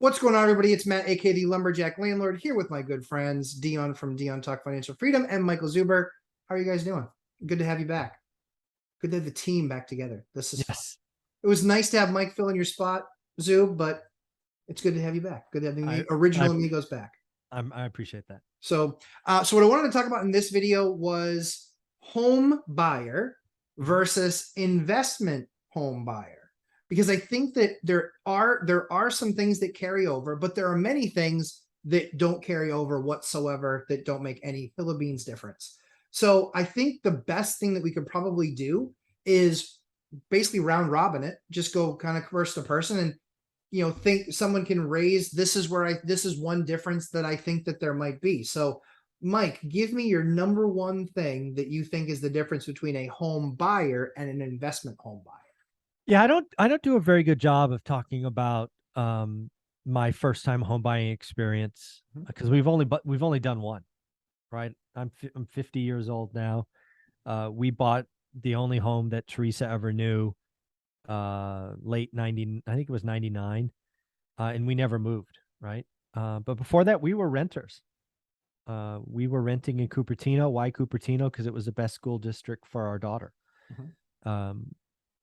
What's going on, everybody? It's Matt, aka the Lumberjack Landlord, here with my good friends Dion from Dion Talk Financial Freedom and Michael Zuber. How are you guys doing? Good to have you back. Good to have the team back together. This is fun. It was nice to have Mike fill in your spot, Zub, but it's good to have you back. Good to have the original amigos back. I appreciate that. So what I wanted to talk about in this video was home buyer versus investment home buyer. Because I think that there are some things that carry over, but there are many things that don't carry over whatsoever, that don't make any Philippines difference. So I think the best thing that we could probably do is basically round robin it, just go kind of person to person and think someone can raise, this is one difference that I think that there might be. So Mike, give me your number one thing that you think is the difference between a home buyer and an investment home buyer. Yeah, I don't do a very good job of talking about my first time home buying experience because we've only done one, right? I'm 50 years old now. We bought the only home that Teresa ever knew, late 90, I think it was 99, and we never moved, right? But before that, we were renters. We were renting in Cupertino. Why Cupertino? Because it was the best school district for our daughter.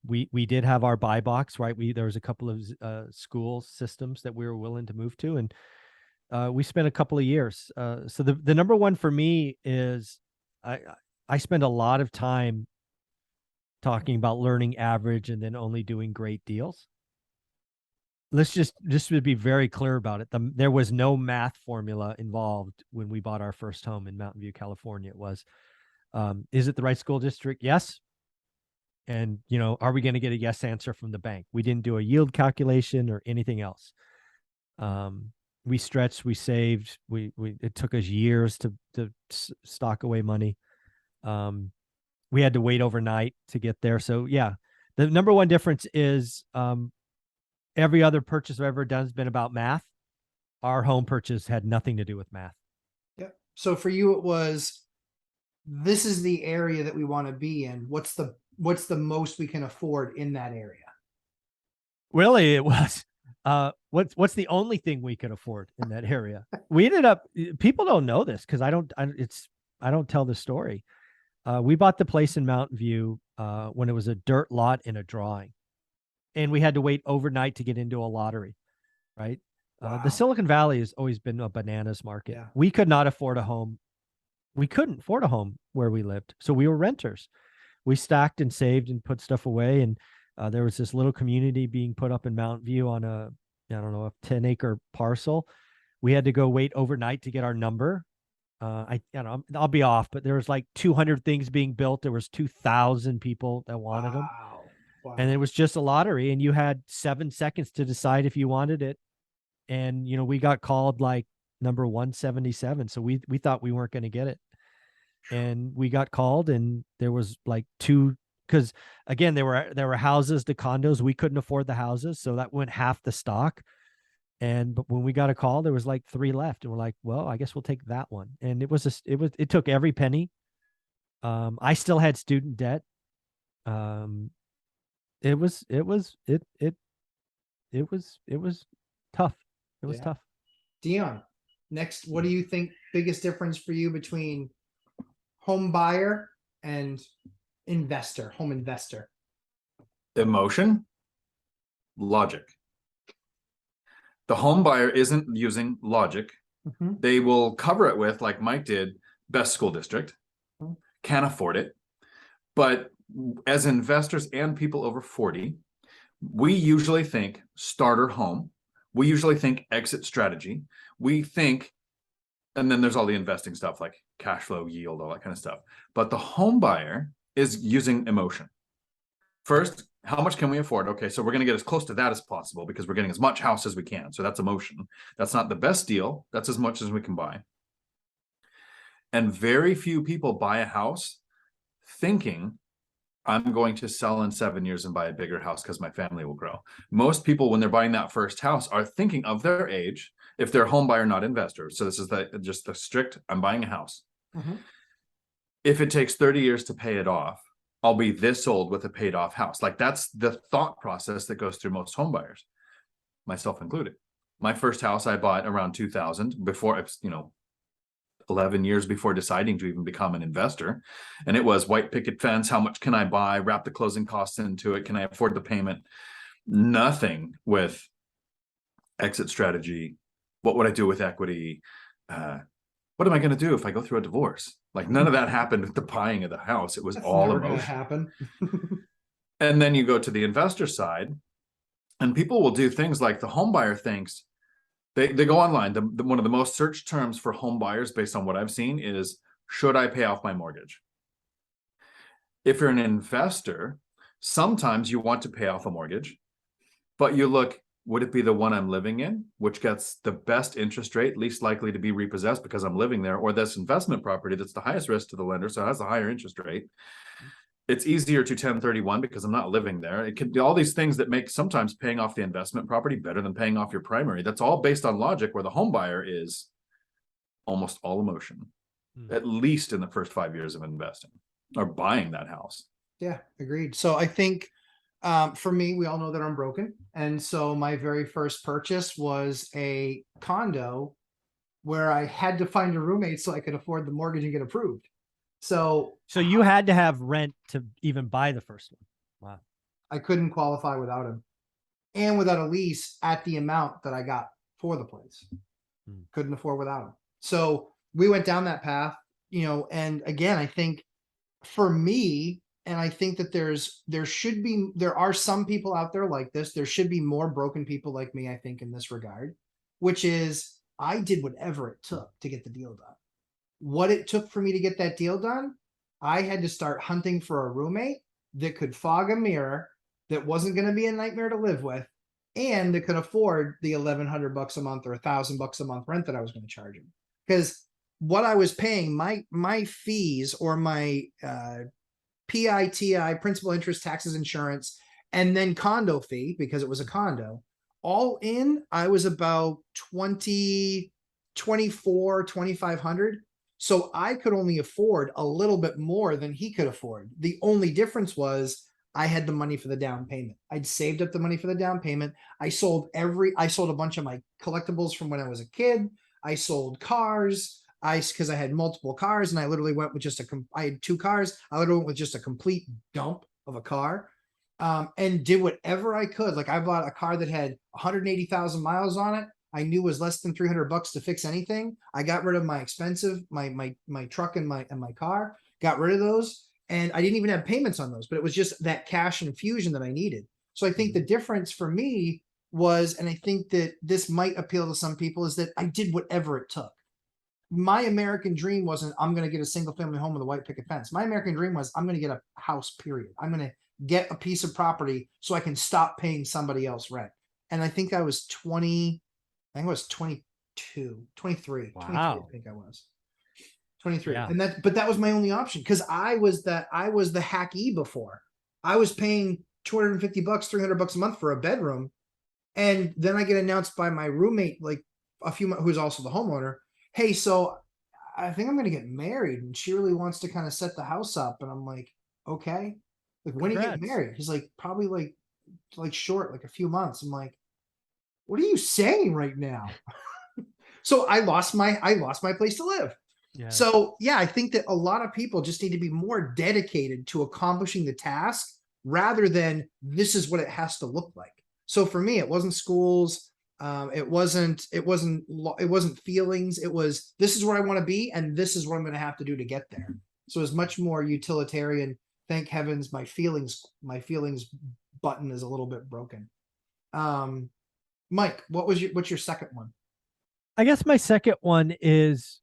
We did have our buy box, right? There was a couple of school systems that we were willing to move to, and we spent a couple of years. So the number one for me is I spend a lot of time talking about learning average and then only doing great deals. Let's just to be very clear about it. There was no math formula involved when we bought our first home in Mountain View, California. It was, is it the right school district? Yes. And, are we going to get a yes answer from the bank? We didn't do a yield calculation or anything else. We stretched, we saved, it took us years to stock away money. We had to wait overnight to get there. So yeah, the number one difference is, every other purchase I've ever done has been about math. Our home purchase had nothing to do with math. Yep. So for you, it was, this is the area that we want to be in. What's the most we can afford in that area? Really, it was what's the only thing we could afford in that area. We ended up, people don't know this because I don't tell the story. We bought the place in Mountain View when it was a dirt lot in a drawing, and we had to wait overnight to get into a lottery, right? Wow. The Silicon Valley has always been a bananas market. Yeah. We could not afford a home. We couldn't afford a home where we lived, so we were renters. We stacked and saved and put stuff away, and there was this little community being put up in Mountain View on a 10-acre parcel. We had to go wait overnight to get our number. I'll be off, but there was like 200 things being built. There was 2,000 people that wanted them. Wow. And it was just a lottery, and you had 7 seconds to decide if you wanted it. And, we got called like number 177. So we thought we weren't going to get it. And we got called, and there was like two, because again, there were houses, the condos. We couldn't afford the houses, so that went half the stock. But when we got a call, there was like 3 left, and we're like, well, I guess we'll take that one. And it took every penny. I still had student debt. It was tough. It was tough. Dion, next, what do you think biggest difference for you between home buyer and home investor? Emotion, logic. The home buyer isn't using logic. They will cover it with, like Mike did, best school district, can't afford it. But as investors and people over 40, we usually think starter home. We usually think exit strategy. We think, and then there's all the investing stuff like cash flow, yield, all that kind of stuff. But the home buyer is using emotion. First, how much can we afford? Okay, so we're going to get as close to that as possible because we're getting as much house as we can. So that's emotion. That's not the best deal. That's as much as we can buy. And very few people buy a house thinking, I'm going to sell in 7 years and buy a bigger house because my family will grow. Most people, when they're buying that first house, are thinking of their age, if they're home buyer, not investor. So this is just the strict, I'm buying a house. If it takes 30 years to pay it off, I'll be this old with a paid off house. Like that's the thought process that goes through most home buyers, myself included. My first house I bought around 2000 before, 11 years before deciding to even become an investor. And it was white picket fence. How much can I buy? Wrap the closing costs into it. Can I afford the payment? Nothing with exit strategy. What would I do with equity? What am I going to do if I go through a divorce? Like none of that happened with the buying of the house. It was That's all never gonna emotion. happen. And then you go to the investor side, and people will do things like the home buyer thinks they go online. One of the most searched terms for home buyers, based on what I've seen, is should I pay off my mortgage? If you're an investor, sometimes you want to pay off a mortgage, but you look, would it be the one I'm living in, which gets the best interest rate, least likely to be repossessed because I'm living there, or this investment property that's the highest risk to the lender, so it has a higher interest rate. It's easier to 1031 because I'm not living there. It could be all these things that make sometimes paying off the investment property better than paying off your primary. That's all based on logic, where the home buyer is almost all emotion, at least in the first 5 years of investing or buying that house. Yeah, agreed. So I think for me, we all know that I'm broken. And so my very first purchase was a condo where I had to find a roommate so I could afford the mortgage and get approved. So you had to have rent to even buy the first one. Wow. I couldn't qualify without him and without a lease at the amount that I got for the place. Couldn't afford without him. So we went down that path, and again, I think for me, and I think that there are some people out there like this. There should be more broken people like me, I think, in this regard, which is I did whatever it took to get the deal done. What it took for me to get that deal done, I had to start hunting for a roommate that could fog a mirror, that wasn't going to be a nightmare to live with, and that could afford the $1,100 a month or $1,000 a month rent that I was going to charge him. Because what I was paying, my fees or my PITI, principal, interest, taxes, insurance, and then condo fee, because it was a condo, all in, I was about 2,500. So I could only afford a little bit more than he could afford. The only difference was I had the money for the down payment. I'd saved up the money for the down payment. I sold a bunch of my collectibles from when I was a kid. I sold cars. Because I had multiple cars, and I literally went with I had 2 cars. I literally went with just a complete dump of a car, and did whatever I could. Like I bought a car that had 180,000 miles on it. I knew was less than $300 to fix anything. I got rid of my expensive, my truck and my car, got rid of those. And I didn't even have payments on those, but it was just that cash infusion that I needed. So I think the difference for me was, and I think that this might appeal to some people, is that I did whatever it took. My American dream wasn't, I'm going to get a single family home with a white picket fence. My American dream was, I'm going to get a house, period. I'm going to get a piece of property so I can stop paying somebody else rent. And I think I was 22, 23, Wow. 23, I think I was 23. Yeah. But that was my only option, because I was the hacky before. I was paying $250, $300 a month for a bedroom. And then I get announced by my roommate, like who's also the homeowner, hey, so I think I'm going to get married, and she really wants to kind of set the house up. And I'm like, okay. Like, when are you getting married? He's like, probably like short, like a few months. I'm like, what are you saying right now? So I lost my place to live. Yeah. So yeah, I think that a lot of people just need to be more dedicated to accomplishing the task rather than this is what it has to look like. So for me, it wasn't schools. It wasn't feelings. It was, this is where I want to be, and this is what I'm going to have to do to get there. So it's much more utilitarian. Thank heavens my feelings button is a little bit broken. Mike, what's your second one? I guess my second one is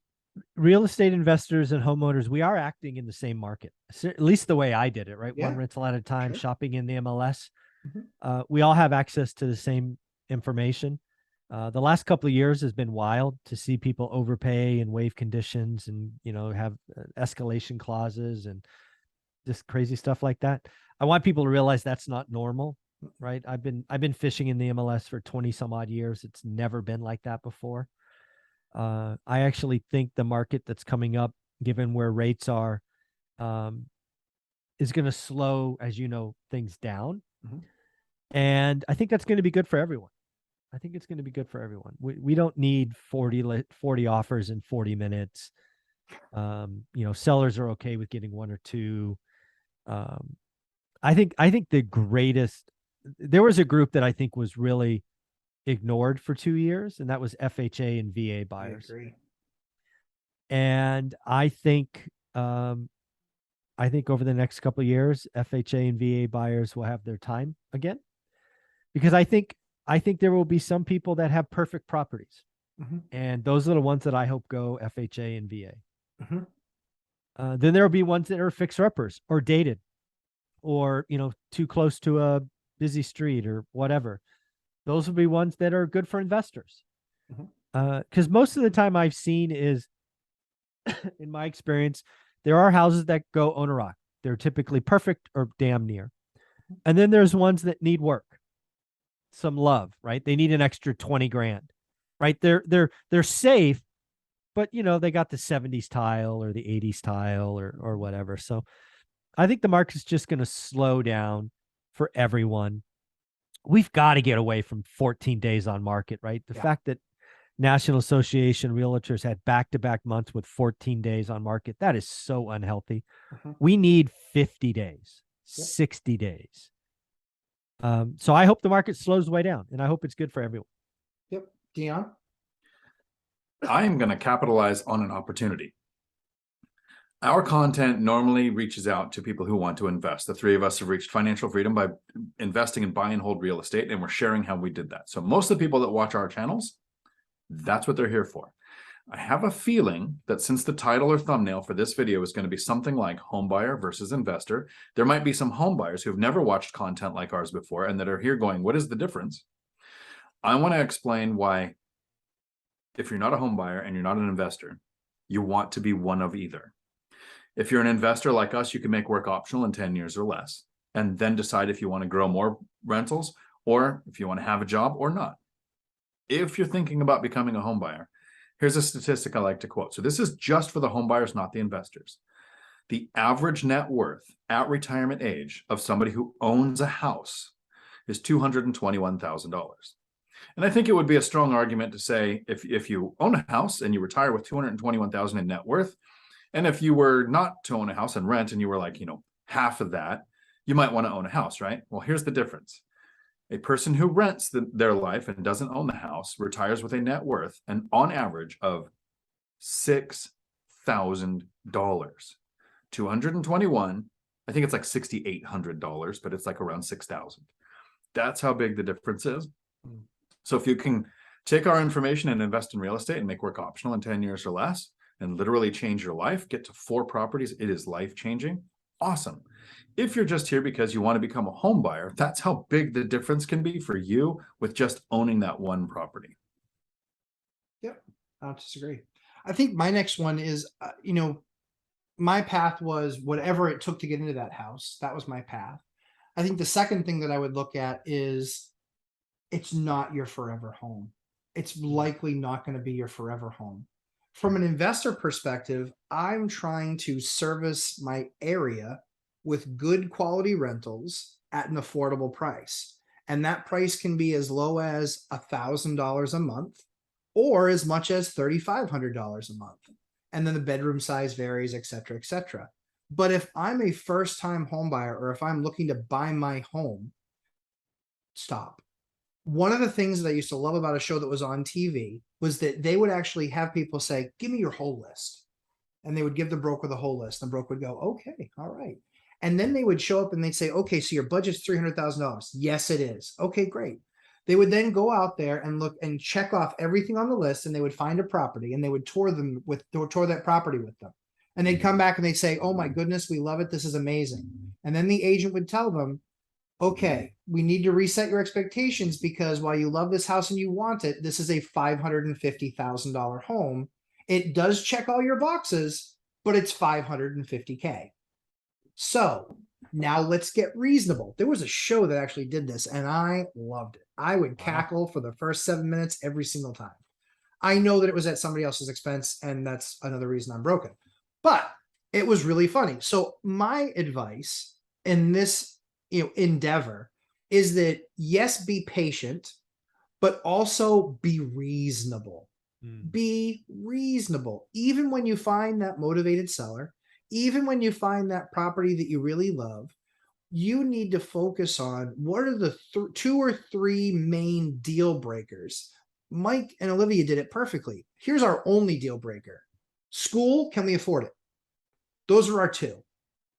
real estate investors and homeowners. We are acting in the same market, at least the way I did it, right? Yeah. One rental at a time, sure. Shopping in the MLS. Mm-hmm. We all have access to the same information. The last couple of years has been wild to see people overpay and waive conditions and, have escalation clauses and just crazy stuff like that. I want people to realize that's not normal, right? I've been fishing in the MLS for 20 some odd years. It's never been like that before. I actually think the market that's coming up, given where rates are, is going to slow, as you know, things down. Mm-hmm. And I think that's going to be good for everyone. I think it's going to be good for everyone. We don't need 40 offers in 40 minutes. Sellers are okay with getting one or two. I think the greatest, there was a group that I think was really ignored for 2 years, and that was FHA and VA buyers. I agree. And I think over the next couple of years, FHA and VA buyers will have their time again, because I think there will be some people that have perfect properties, and those are the ones that I hope go FHA and VA. Then there will be ones that are fixer-uppers or dated, or too close to a busy street or whatever. Those will be ones that are good for investors. Because most of the time I've seen is, in my experience, there are houses that go owner-occupied. They're typically perfect or damn near. And then there's ones that need work, some love, right? They need an extra 20 grand, right? They're safe, but they got the 70s tile or the 80s tile or whatever. So I think the market's just going to slow down for everyone. We've got to get away from 14 days on market, right? The fact that National Association of Realtors had back-to-back months with 14 days on market, that is so unhealthy. We need 50 days, 60 days. So I hope the market slows way down, and I hope it's good for everyone. Yep. Dion? I am going to capitalize on an opportunity. Our content normally reaches out to people who want to invest. The three of us have reached financial freedom by investing in buy and hold real estate, and we're sharing how we did that. So most of the people that watch our channels, that's what they're here for. I have a feeling that since the title or thumbnail for this video is going to be something like homebuyer versus investor, there might be some homebuyers who've never watched content like ours before and that are here going, what is the difference? I want to explain why, if you're not a homebuyer and you're not an investor, you want to be one of either. If you're an investor like us, you can make work optional in 10 years or less, and then decide if you want to grow more rentals or if you want to have a job or not. If you're thinking about becoming a homebuyer, here's a statistic I like to quote. So this is just for the homebuyers, not the investors. The average net worth at retirement age of somebody who owns a house is $221,000. And I think it would be a strong argument to say if you own a house and you retire with $221,000 in net worth, and if you were not to own a house and rent and you were like, half of that, you might want to own a house, right? Well, here's the difference. A person who rents their life and doesn't own the house retires with a net worth, and on average, of $6,000. 221, I think it's like $6,800, but it's like around 6,000. That's how big the difference is. So if you can take our information and invest in real estate and make work optional in 10 years or less and literally change your life, get to 4 properties, it is life-changing. Awesome. If you're just here because you want to become a home buyer, that's how big the difference can be for you with just owning that one property. Yep. I don't disagree. I think my next one is, my path was whatever it took to get into that house. That was my path. I think the second thing that I would look at is it's not your forever home. It's likely not going to be your forever home. From an investor perspective, I'm trying to service my area with good quality rentals at an affordable price. And that price can be as low as $1,000 a month or as much as $3,500 a month. And then the bedroom size varies, et cetera, et cetera. But if I'm a first-time home buyer, or if I'm looking to buy my home, stop. One of the things that I used to love about a show that was on TV was that they would actually have people say, give me your whole list. And they would give the broker the whole list. And the broker would go, okay, all right. And then they would show up and they'd say, okay, so your budget's $300,000. Yes, it is. Okay, great. They would then go out there and look and check off everything on the list, and they would find a property and they would tour that property with them. And they'd come back and they'd say, oh my goodness, we love it. This is amazing. And then the agent would tell them, okay, we need to reset your expectations because while you love this house and you want it, this is a $550,000 home. It does check all your boxes, but it's $550K. So now let's get reasonable. There was a show that actually did this and I loved it. I would cackle for the first 7 minutes every single time. I know that it was at somebody else's expense, and that's another reason I'm broken, but it was really funny. So my advice in this endeavor is that yes, be patient, but also be reasonable. Be reasonable. Even when you find that motivated seller, even when you find that property that you really love, you need to focus on what are the 2 or 3 main deal breakers. Mike and Olivia did it perfectly. Here's our only deal breaker. School, can we afford it? Those are our 2.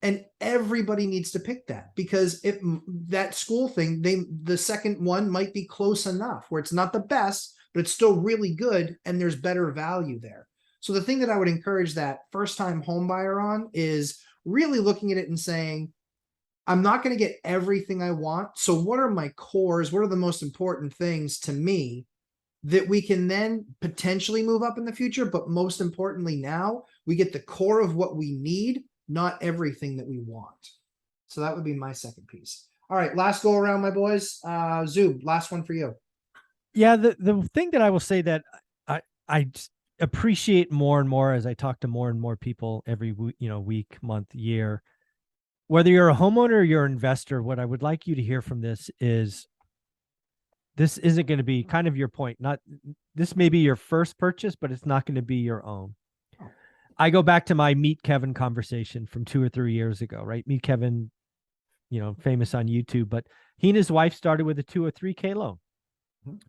And everybody needs to pick that, because if that school thing, the second one might be close enough where it's not the best, but it's still really good and there's better value there. So the thing that I would encourage that first time home buyer on is really looking at it and saying, I'm not going to get everything I want. So what are my cores? What are the most important things to me that we can then potentially move up in the future? But most importantly, now we get the core of what we need, not everything that we want. So that would be my second piece. All right, last go around, my boys. Zub, last one for you. Yeah, the thing that I will say that I just appreciate more and more as I talk to more and more people every week, month, year, whether you're a homeowner or you're an investor, what I would like you to hear from this is this isn't going to be kind of your point. Not this may be your first purchase, but it's not going to be your own. I go back to my Meet Kevin conversation from 2 or 3 years ago, right? Meet Kevin, famous on YouTube, but he and his wife started with a 2 or 3K loan,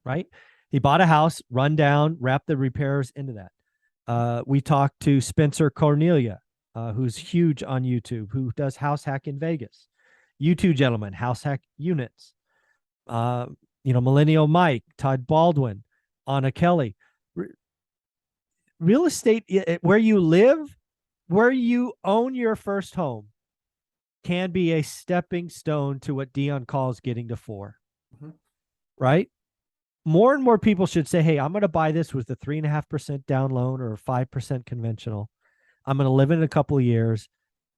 right? He bought a house, run down, wrapped the repairs into that. We talked to Spencer Cornelia, who's huge on YouTube, who does house hack in Vegas. You two gentlemen, house hack units. Millennial Mike, Todd Baldwin, Anna Kelly. Real estate, where you live, where you own your first home, can be a stepping stone to what Dion calls getting to 4. Right? More and more people should say, hey, I'm going to buy this with a 3.5% down loan or a 5% conventional. I'm going to live in a couple of years.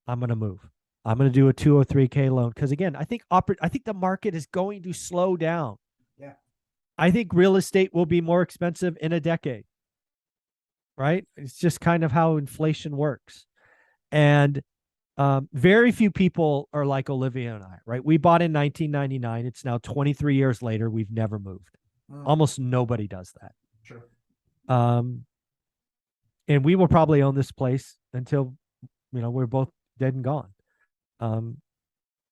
I'm going to move. I'm going to do a 2 or 3K loan. Because again, I think the market is going to slow down. Yeah. I think real estate will be more expensive in a decade. Right? It's just kind of how inflation works. And very few people are like Olivia and I, right? We bought in 1999. It's now 23 years later. We've never moved. Almost nobody does that. Sure. And we will probably own this place until, we're both dead and gone.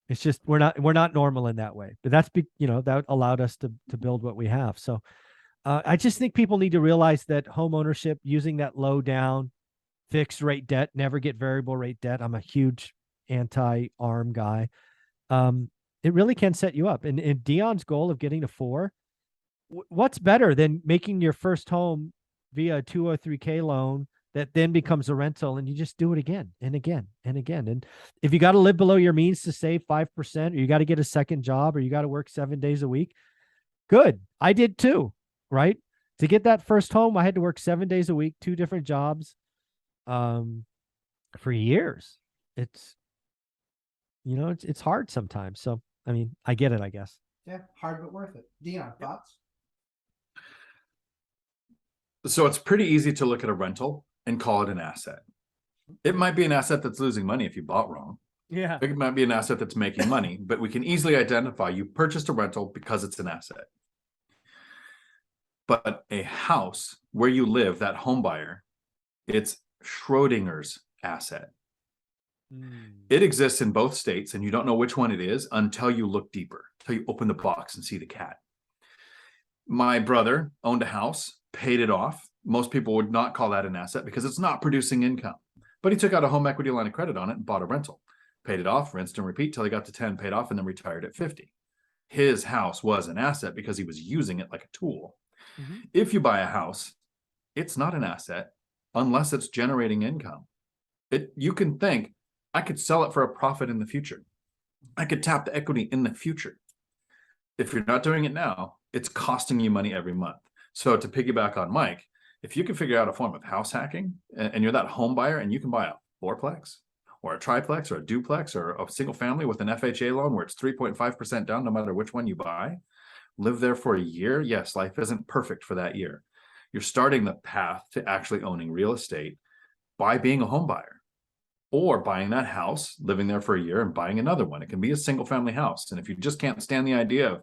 It's just, we're not normal in that way, but that allowed us to build what we have. So I just think people need to realize that home ownership, using that low down fixed rate debt, never get variable rate debt. I'm a huge anti-ARM guy. It really can set you up. And Dion's goal of getting to 4, what's better than making your first home via a 2 or 3K loan that then becomes a rental, and you just do it again and again and again. And if you got to live below your means to save 5%, or you got to get a second job, or you got to work 7 days a week, good. I did too, right? To get that first home, I had to work 7 days a week, 2 different jobs, for years. It's hard sometimes. So, I mean, I get it, I guess. Yeah. Hard, but worth it. Dion, thoughts? So it's pretty easy to look at a rental and call it an asset. It might be an asset that's losing money if you bought wrong. Yeah. It might be an asset that's making money, but we can easily identify you purchased a rental because it's an asset. But a house where you live, that home buyer, it's Schrodinger's asset. It exists in both states, and you don't know which one it is until you look deeper, until you open the box and see the cat. My brother owned a house, paid it off. Most people would not call that an asset because it's not producing income. But he took out a home equity line of credit on it and bought a rental. Paid it off, rinsed and repeat till he got to 10, paid off, and then retired at 50. His house was an asset because he was using it like a tool. If you buy a house, it's not an asset unless it's generating income. You can think, I could sell it for a profit in the future. I could tap the equity in the future. If you're not doing it now, it's costing you money every month. So to piggyback on Mike, if you can figure out a form of house hacking and you're that home buyer and you can buy a fourplex or a triplex or a duplex or a single family with an FHA loan where it's 3.5% down no matter which one you buy, live there for a year. Yes, life isn't perfect for that year. You're starting the path to actually owning real estate by being a home buyer or buying that house, living there for a year and buying another one. It can be a single family house. And if you just can't stand the idea of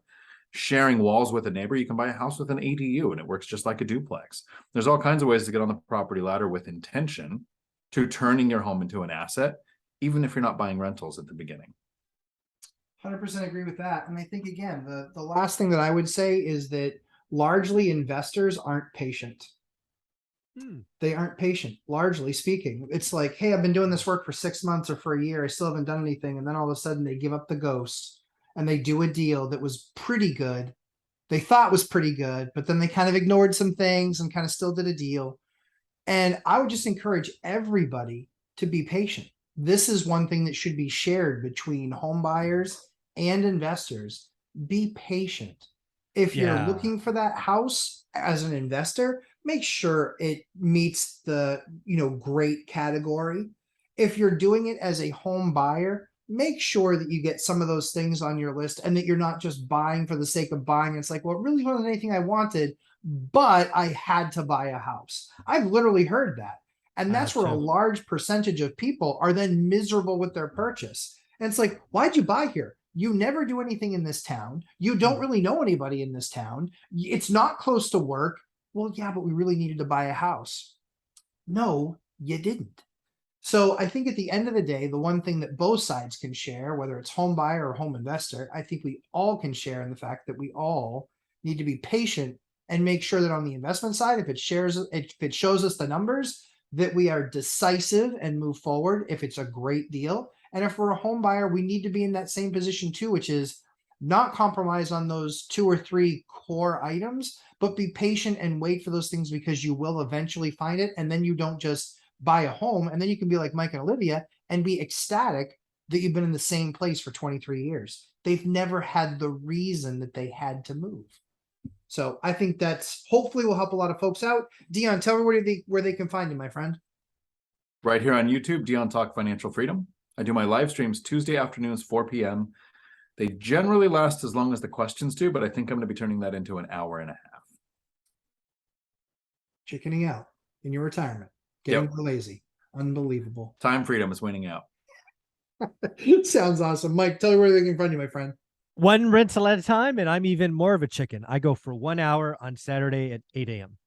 sharing walls with a neighbor. You can buy a house with an ADU and it works just like a duplex. There's all kinds of ways to get on the property ladder with intention to turning your home into an asset, even if you're not buying rentals at the beginning. 100% agree with that. And I think, again, the last thing that I would say is that largely investors aren't patient. They aren't patient, largely speaking. It's like, hey, I've been doing this work for 6 months or for a year. I still haven't done anything. And then all of a sudden they give up the ghost and they do a deal that was pretty good. They thought was pretty good, but then they kind of ignored some things and kind of still did a deal. And I would just encourage everybody to be patient. This is one thing that should be shared between home buyers and investors. Be patient. If you're looking for that house as an investor, make sure it meets the, great category. If you're doing it as a home buyer, make sure that you get some of those things on your list and that you're not just buying for the sake of buying. It's like, well, it really wasn't anything I wanted, but I had to buy a house. I've literally heard that. And that's where a large percentage of people are then miserable with their purchase. And it's like, why'd you buy here? You never do anything in this town. You don't really know anybody in this town. It's not close to work. Well, yeah, but we really needed to buy a house. No, you didn't. So I think at the end of the day, the one thing that both sides can share, whether it's home buyer or home investor, I think we all can share in the fact that we all need to be patient and make sure that on the investment side, if it shows us the numbers, that we are decisive and move forward if it's a great deal. And if we're a home buyer, we need to be in that same position too, which is not compromise on those 2 or 3 core items, but be patient and wait for those things because you will eventually find it. And then you don't just buy a home and then you can be like Mike and Olivia and be ecstatic that you've been in the same place for 23 years. They've never had the reason that they had to move. So I think that's hopefully will help a lot of folks out. Dion, tell me where they can find you, my friend. Right here on YouTube, Dion Talk Financial Freedom. I do my live streams Tuesday afternoons, 4 p.m. They generally last as long as the questions do, but I think I'm going to be turning that into an hour and a half. Chickening out in your retirement. Getting lazy. Unbelievable. Time freedom is winning out. Sounds awesome. Mike, tell me where they can find you, my friend. One rental at a time, and I'm even more of a chicken. I go for 1 hour on Saturday at 8 a.m.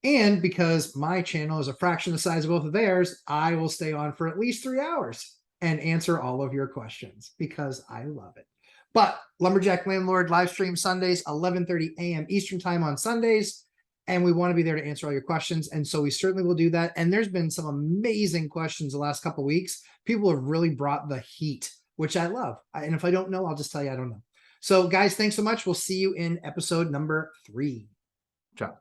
And because my channel is a fraction the size of both of theirs, I will stay on for at least 3 hours and answer all of your questions because I love it. But Lumberjack Landlord live stream Sundays, 11:30 a.m. Eastern time on Sundays. And we want to be there to answer all your questions. And so we certainly will do that. And there's been some amazing questions the last couple of weeks. People have really brought the heat, which I love. And if I don't know, I'll just tell you I don't know. So guys, thanks so much. We'll see you in episode number 3. Ciao.